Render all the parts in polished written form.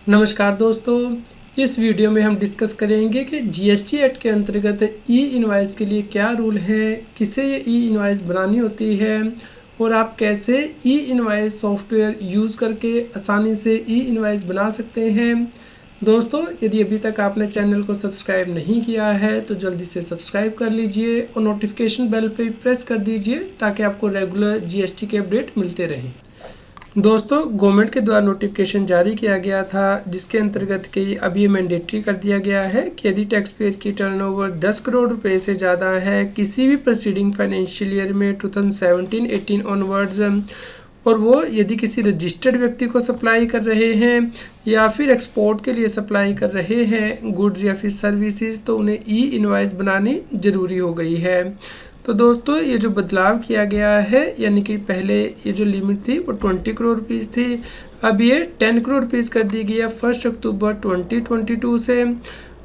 नमस्कार दोस्तों, इस वीडियो में हम डिस्कस करेंगे कि जीएसटी एक्ट के अंतर्गत ई इनवॉइस के लिए क्या रूल है, किसे ये ई इनवॉइस बनानी होती है और आप कैसे ई इनवॉइस सॉफ्टवेयर यूज़ करके आसानी से ई इनवॉइस बना सकते हैं। दोस्तों, यदि अभी तक आपने चैनल को सब्सक्राइब नहीं किया है तो जल्दी से सब्सक्राइब कर लीजिए और नोटिफिकेशन बेल पे प्रेस कर दीजिए ताकि आपको रेगुलर जीएसटी के अपडेट मिलते रहें। दोस्तों, गवर्नमेंट के द्वारा नोटिफिकेशन जारी किया गया था जिसके अंतर्गत कि अब ये मैंडेटरी कर दिया गया है कि यदि टैक्स पेयर की टर्नओवर 10 करोड़ रुपए से ज़्यादा है किसी भी प्रीसीडिंग फाइनेंशियल ईयर में 2017-18 ऑनवर्ड्स, और वो यदि किसी रजिस्टर्ड व्यक्ति को सप्लाई कर रहे हैं या फिर एक्सपोर्ट के लिए सप्लाई कर रहे हैं गुड्स या फिर सर्विसेज, तो उन्हें ई इनवॉइस बनानी ज़रूरी हो गई है। तो दोस्तों, ये जो बदलाव किया गया है, यानी कि पहले ये जो लिमिट थी वो 20 करोड़ रुपीज़ थी, अब ये 10 करोड़ रुपीज़ कर दी गई है 1 अक्टूबर 2022 से।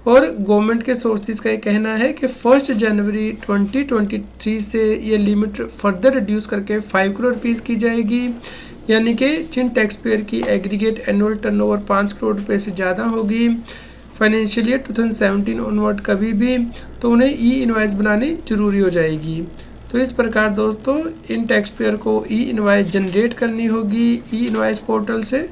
और गवर्नमेंट के सोर्सेज का ये कहना है कि 1 जनवरी 2023 से ये लिमिट फर्दर रिड्यूस करके 5 करोड़ रुपीज़ की जाएगी, यानी कि जिन टैक्स पेयर की एग्रीगेट एनुअल टर्नओवर 5 करोड़ रुपए से ज़्यादा होगी फाइनेंशियल ईयर 2017 ऑनवर्ड कभी भी, तो उन्हें ई इनवॉइस बनानी जरूरी हो जाएगी। तो इस प्रकार दोस्तों, इन टैक्स पेयर को ई इनवॉइस जनरेट करनी होगी ई इनवॉइस पोर्टल से।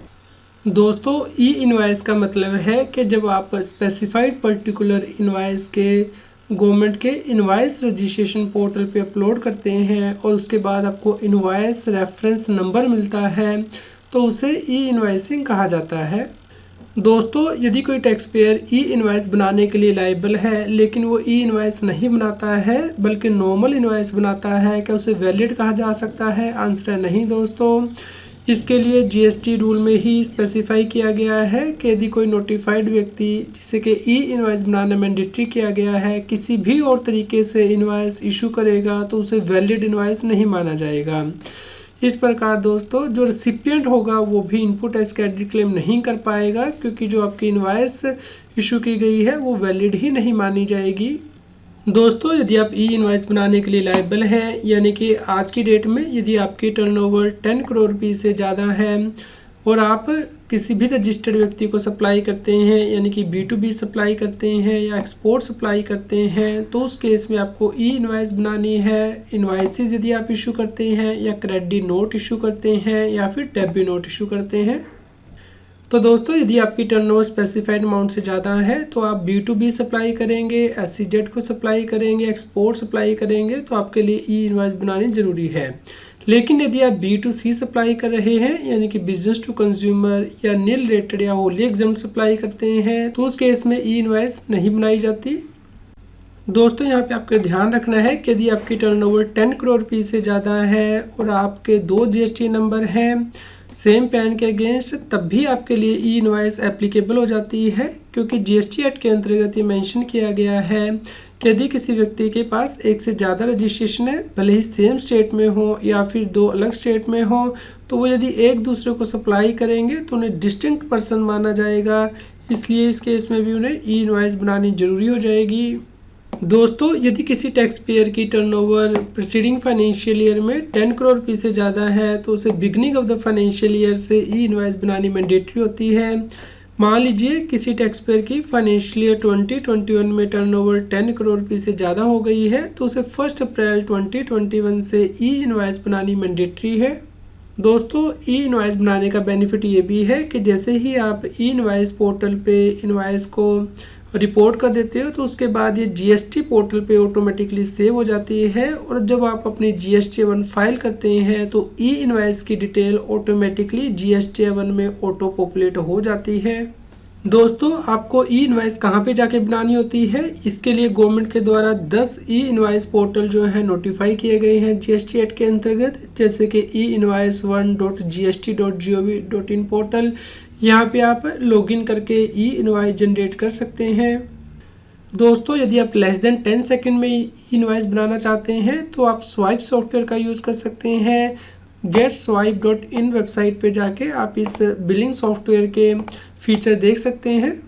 दोस्तों, ई इनवॉइस का मतलब है कि जब आप स्पेसिफाइड पर्टिकुलर इनवॉइस के गवर्नमेंट के इनवॉइस रजिस्ट्रेशन पोर्टल पे अपलोड करते हैं और उसके बाद आपको इनवॉइस रेफरेंस नंबर मिलता है तो उसे ई इनवॉइसिंग कहा जाता है। दोस्तों, यदि कोई टैक्स पेयर ई इनवॉइस बनाने के लिए लायबल है लेकिन वो ई इनवॉइस नहीं बनाता है बल्कि नॉर्मल इनवॉइस बनाता है, क्या उसे वैलिड कहा जा सकता है? आंसर है नहीं दोस्तों। इसके लिए जीएसटी रूल में ही स्पेसिफाई किया गया है कि यदि कोई नोटिफाइड व्यक्ति जिसे कि ई इनवॉइस बनाना मैंडेटरी किया गया है किसी भी और तरीके से इनवॉइस इशू करेगा तो उसे वैलिड इनवॉइस नहीं माना जाएगा। इस प्रकार दोस्तों, जो रेसिपिएंट होगा वो भी इनपुट एज कैटेगरी क्लेम नहीं कर पाएगा क्योंकि जो आपकी इनवॉइस इशू की गई है वो वैलिड ही नहीं मानी जाएगी। दोस्तों, यदि आप ई इनवॉइस बनाने के लिए लायबल हैं, यानी कि आज की डेट में यदि आपकी टर्नओवर 10 करोड़ रुपये से ज़्यादा है और आप किसी भी रजिस्टर्ड व्यक्ति को सप्लाई करते हैं, यानी कि B2B सप्लाई करते हैं या एक्सपोर्ट सप्लाई करते हैं, तो उस केस में आपको ई इनवॉइस बनानी है। इनवॉइसेस यदि आप इशू करते हैं या क्रेडिट नोट इशू करते हैं या फिर डेबिट नोट इशू करते हैं। तो दोस्तों, यदि आपकी टर्नओवर स्पेसिफाइड अमाउंट से ज़्यादा है तो आप B2B सप्लाई करेंगे, SEZ को सप्लाई करेंगे, एक्सपोर्ट सप्लाई करेंगे, तो आपके लिए ई इनवॉइस बनानी ज़रूरी है। लेकिन यदि आप B2C सप्लाई कर रहे हैं, यानी कि बिजनेस टू कंज्यूमर या नील रेटेड या होली एग्जम्प्ट सप्लाई करते हैं, तो उस केस में ई इनवॉइस नहीं बनाई जाती। दोस्तों, यहाँ पे आपको ध्यान रखना है कि यदि आपकी टर्नओवर 10 करोड़ रुपये से ज़्यादा है और आपके 2 GST नंबर हैं सेम पैन के अगेंस्ट, तब भी आपके लिए ई इनवॉइस एप्लीकेबल हो जाती है क्योंकि जीएसटी एक्ट के अंतर्गत ये मेंशन किया गया है कि यदि किसी व्यक्ति के पास एक से ज़्यादा रजिस्ट्रेशन है, भले ही सेम स्टेट में हो या फिर 2 अलग स्टेट में हो, तो वो यदि एक दूसरे को सप्लाई करेंगे तो उन्हें डिस्टिंक्ट पर्सन माना जाएगा। इसलिए इस केस में भी उन्हें ई इनवॉइस बनानी ज़रूरी हो जाएगी। दोस्तों, यदि किसी टैक्स पेयर की टर्नओवर प्रीसीडिंग फाइनेंशियल ईयर में 10 करोड़ रुपये से ज़्यादा है तो उसे beginning of the financial year से ई इनवॉइस बनानी मैंडेटरी होती है। मान लीजिए किसी टैक्स पेयर की फाइनेंशियल ईयर 2021 में टर्नओवर 10 करोड़ रुपये से ज़्यादा हो गई है तो उसे 1 अप्रैल 2021 से ई इनवॉइस बनानी मैंडेटरी है। दोस्तों, ई इनवॉइस बनाने का बेनिफिट ये भी है कि जैसे ही आप ई इनवॉइस पोर्टल पे इनवॉइस को रिपोर्ट कर देते हो तो उसके बाद ये जीएसटी पोर्टल पे ऑटोमेटिकली सेव हो जाती है और जब आप अपनी GST-1 फाइल करते हैं तो ई इनवॉइस की डिटेल ऑटोमेटिकली GST-1 में ऑटो पॉपुलेट हो जाती है। दोस्तों, आपको ई इनवॉइस कहाँ पे जाके बनानी होती है? इसके लिए गवर्नमेंट के द्वारा 10 ई इनवॉइस पोर्टल जो है नोटिफाई किए गए हैं जीएसटी एक्ट के अंतर्गत, जैसे कि e-invoice1.gst.gov.in पोर्टल। यहाँ पे आप लॉगिन करके ई इनवॉइस जनरेट कर सकते हैं। दोस्तों, यदि आप लेस देन 10 सेकंड में ई इनवॉइस बनाना चाहते हैं तो आप स्वाइप सॉफ्टवेयर का यूज़ कर सकते हैं। GetSwipe.in वेबसाइट पे जाके आप इस बिलिंग सॉफ्टवेयर के फीचर देख सकते हैं।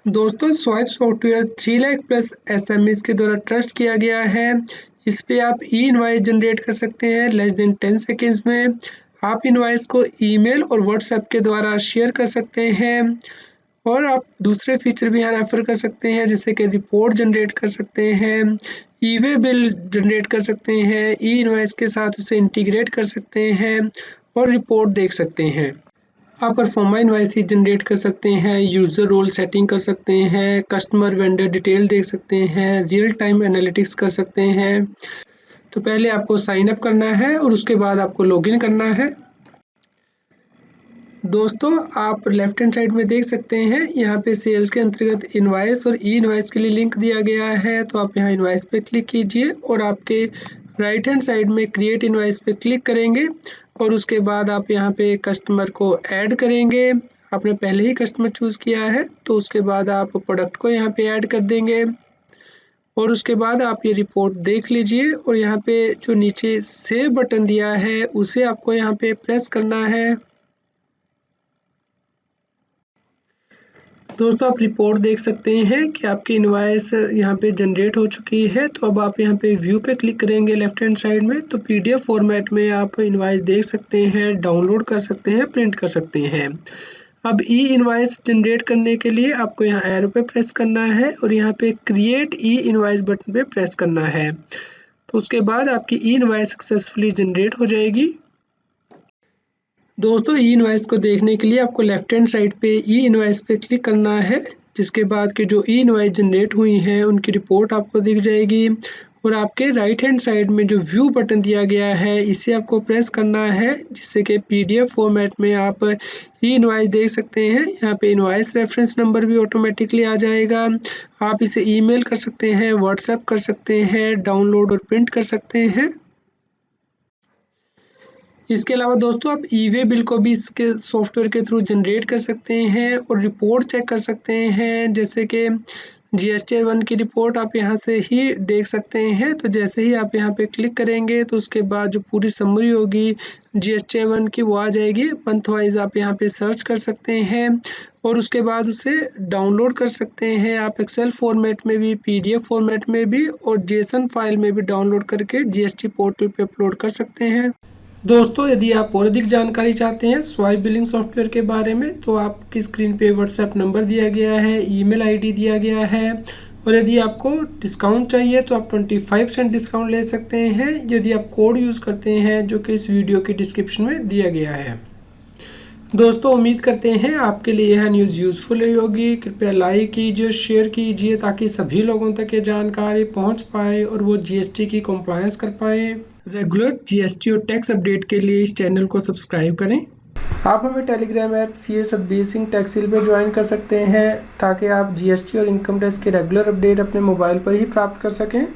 दोस्तों, swipe software 3 lakh plus SMEs के द्वारा ट्रस्ट किया गया है। इस पे आप ई इनवॉइस जनरेट कर सकते हैं लेस देन 10 सेकेंड्स में। आप इनवॉइस को ईमेल और व्हाट्सएप के द्वारा शेयर कर सकते हैं और आप दूसरे फीचर भी यहाँ रेफ़र कर सकते हैं, जैसे कि रिपोर्ट जनरेट कर सकते हैं, ई-वे बिल जनरेट कर सकते हैं, ई इनवॉइस के साथ उसे इंटीग्रेट कर सकते हैं और रिपोर्ट देख सकते हैं। आप परफॉर्मा इनवॉइसेस जनरेट कर सकते हैं, यूज़र रोल सेटिंग कर सकते हैं, कस्टमर वेंडर डिटेल देख सकते हैं, रियल टाइम एनालिटिक्स कर सकते हैं। तो पहले आपको साइन अप करना है और उसके बाद आपको लॉगिन करना है। दोस्तों, आप लेफ्ट हैंड साइड में देख सकते हैं, यहाँ पे सेल्स के अंतर्गत इनवॉइस और ई इनवॉइस के लिए लिंक दिया गया है। तो आप यहाँ इनवॉइस पे क्लिक कीजिए और आपके राइट हैंड साइड में क्रिएट इनवॉइस पे क्लिक करेंगे और उसके बाद आप यहाँ पे कस्टमर को ऐड करेंगे। आपने पहले ही कस्टमर चूज़ किया है तो उसके बाद आप प्रोडक्ट को यहाँ पे ऐड कर देंगे और उसके बाद आप ये रिपोर्ट देख लीजिए और यहाँ पे जो नीचे सेव बटन दिया है उसे आपको यहाँ पे प्रेस करना है। दोस्तों, आप रिपोर्ट देख सकते हैं कि आपकी इनवॉइस यहाँ पे जनरेट हो चुकी है। तो अब आप यहाँ पे व्यू पे क्लिक करेंगे लेफ्ट हैंड साइड में, तो पीडीएफ फॉर्मेट में आप इनवॉइस देख सकते हैं, डाउनलोड कर सकते हैं, प्रिंट कर सकते हैं। अब ई इनवॉइस जनरेट करने के लिए आपको यहाँ एरो पे प्रेस करना है और यहाँ पे क्रिएट ई इनवॉइस बटन पे प्रेस करना है। तो उसके बाद आपकी ई इनवॉइस सक्सेसफुली जनरेट हो जाएगी। दोस्तों, ई इनवॉइस को देखने के लिए आपको लेफ्ट हैंड साइड पे ई इनवॉइस पे क्लिक करना है, जिसके बाद के जो ई इनवॉइस जनरेट हुई हैं उनकी रिपोर्ट आपको दिख जाएगी और आपके राइट हैंड साइड में जो व्यू बटन दिया गया है इसे आपको प्रेस करना है, जिससे कि पीडीएफ फॉर्मेट में आप ई इनवॉइस देख सकते हैं। यहाँ पे इनवॉइस रेफरेंस नंबर भी ऑटोमेटिकली आ जाएगा। आप इसे ईमेल कर सकते हैं, व्हाट्सएप कर सकते हैं, डाउनलोड और प्रिंट कर सकते हैं। इसके अलावा दोस्तों, आप ई-वे बिल को भी इसके सॉफ्टवेयर के थ्रू जनरेट कर सकते हैं और रिपोर्ट चेक कर सकते हैं, जैसे कि GST-1 की रिपोर्ट आप यहाँ से ही देख सकते हैं। तो जैसे ही आप यहाँ पे क्लिक करेंगे तो उसके बाद जो पूरी समरी होगी GST-1 की वो आ जाएगी। मंथ वाइज आप यहाँ पे सर्च कर सकते हैं और उसके बाद उसे डाउनलोड कर सकते हैं। आप एक्सेल फॉर्मेट में भी, PDF फॉर्मेट में भी और JSON फाइल में भी डाउनलोड करके GST पोर्टल पे अपलोड कर सकते हैं। दोस्तों, यदि आप और अधिक जानकारी चाहते हैं स्वाइप बिलिंग सॉफ्टवेयर के बारे में तो आपकी स्क्रीन पे व्हाट्सएप नंबर दिया गया है, ईमेल आईडी दिया गया है और यदि आपको डिस्काउंट चाहिए तो आप 25% डिस्काउंट ले सकते हैं यदि आप कोड यूज़ करते हैं, जो कि इस वीडियो के डिस्क्रिप्शन में दिया गया है। दोस्तों, उम्मीद करते हैं आपके लिए यह न्यूज़ यूज़फुल होगी। कृपया लाइक कीजिए, शेयर कीजिए ताकि सभी लोगों तक ये जानकारी पहुंच पाए और वो GST की कंप्लायंस कर पाए। रेगुलर GST और टैक्स अपडेट के लिए इस चैनल को सब्सक्राइब करें। आप हमें Telegram app CS Satbir Singh टैक्सिल पर ज्वाइन कर सकते हैं ताकि आप GST और इनकम टैक्स के रेगुलर अपडेट अपने मोबाइल पर ही प्राप्त कर सकें।